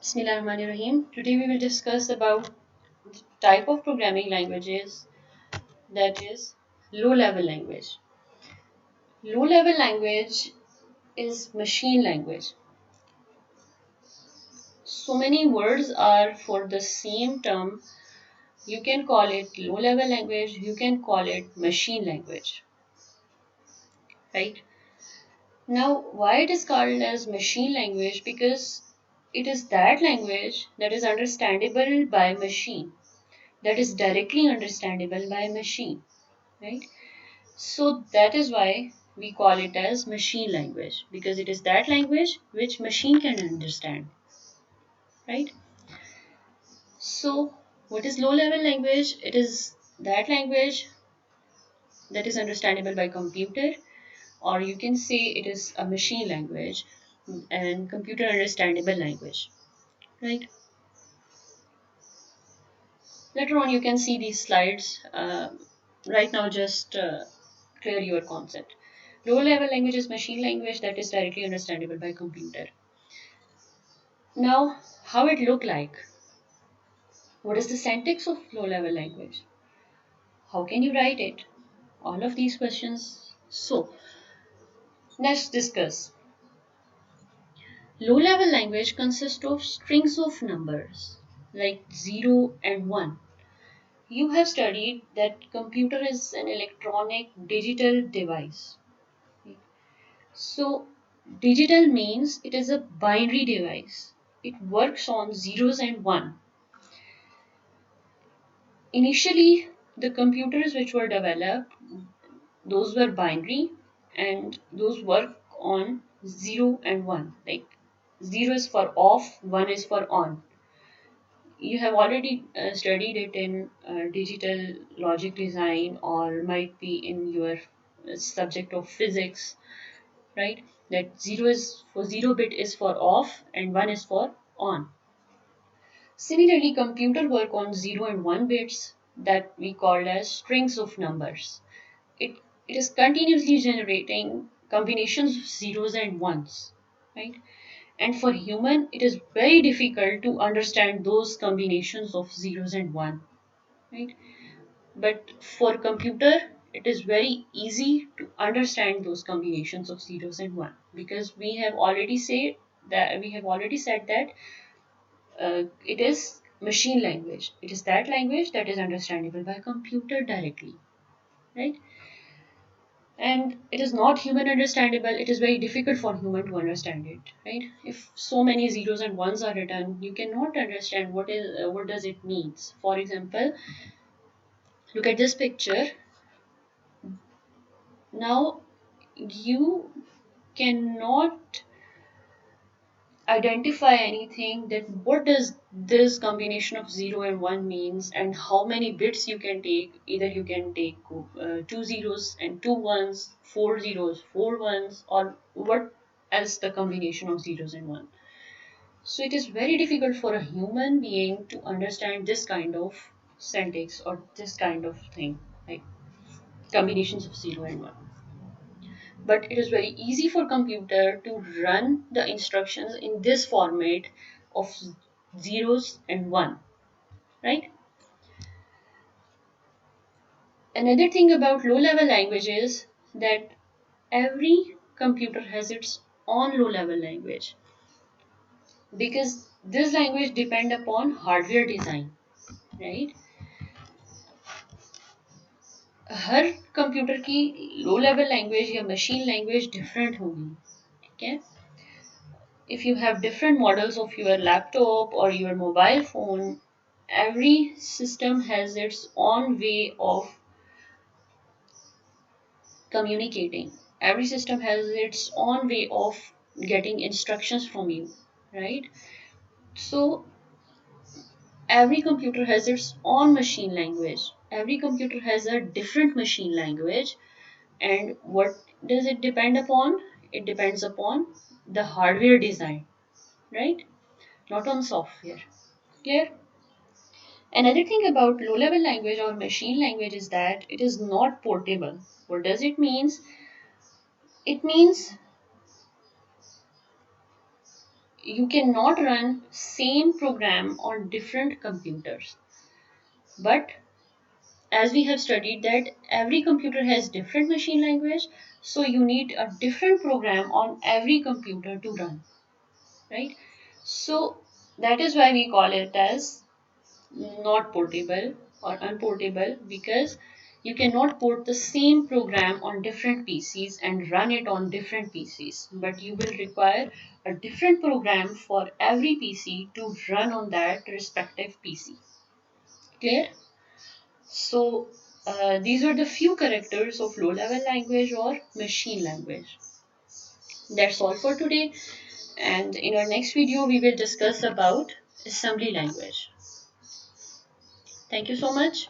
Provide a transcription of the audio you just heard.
Bismillahirrahmanirrahim. Today we will discuss about the type of programming languages that is low level language. Low level language is machine language. So many words are for the same term. You can call it low level language, you can call it machine language, right? Now, why it is called as machine language? Because it is that language that is understandable by machine, that is directly understandable by machine, right? So that is why we call it as machine language, because it is that language which machine can understand, right? So what is low level language? It is that language that is understandable by computer, or you can say it is a machine language and computer understandable language, right? Later on you can see these slides. Right now just clear your concept. Low level language is machine language that is directly understandable by computer. Now, how it look like? What is the syntax of low level language? How can you write it? All of these questions. So, let's discuss. Low level language consists of strings of numbers like 0 and 1. You have studied that computer is an electronic digital device. So, digital means it is a binary device. It works on zeros and 1. Initially, the computers which were developed, those were binary and those work on 0 and 1. Like 0 is for off, 1 is for on. You have already studied it in digital logic design or might be in your subject of physics, right? That 0 is for 0 bit is for off and 1 is for on. Similarly, computer work on 0 and 1 bits that we call as strings of numbers. It, it is continuously generating combinations of zeros and ones, right? And for human, it is very difficult to understand those combinations of zeros and one, right? But for computer, it is very easy to understand those combinations of zeros and one because we have already said that it is machine language. It is that language that is understandable by computer directly, right? And it is not human understandable. It is very difficult for human to understand it, right? If so many zeros and ones are written, you cannot understand what does it means. For example, look at this picture. Now you cannot identify anything that what does this combination of 0 and 1 means and how many bits you can take. Either you can take two zeros and two ones, four zeros, four ones, or what else the combination of zeros and 1. So it is very difficult for a human being to understand this kind of syntax or this kind of thing, like combinations of 0 and 1. But it is very easy for computer to run the instructions in this format of zeros and 1, right? Another thing about low level language is that every computer has its own low level language because this language depend upon hardware design, right? Her computer की low level language या machine language different होगी, ठीक है? If you have different models of your laptop or your mobile phone, every system has its own way of communicating. Every system has its own way of getting instructions from you, right? So every computer has its own machine language. Every computer has a different machine language. And what does it depend upon? It depends upon the hardware design, right? Not on software. Clear? Another thing about low level language or machine language is that it is not portable. What does it mean? It means you cannot run same program on different computers. But as we have studied that every computer has different machine language, so you need a different program on every computer to run, right? So that is why we call it as not portable or unportable, because you cannot port the same program on different PCs and run it on different PCs, but you will require a different program for every PC to run on that respective PC. Clear? So these are the few characters of low level language or machine language. That's all for today, and in our next video we will discuss about assembly language. Thank you so much.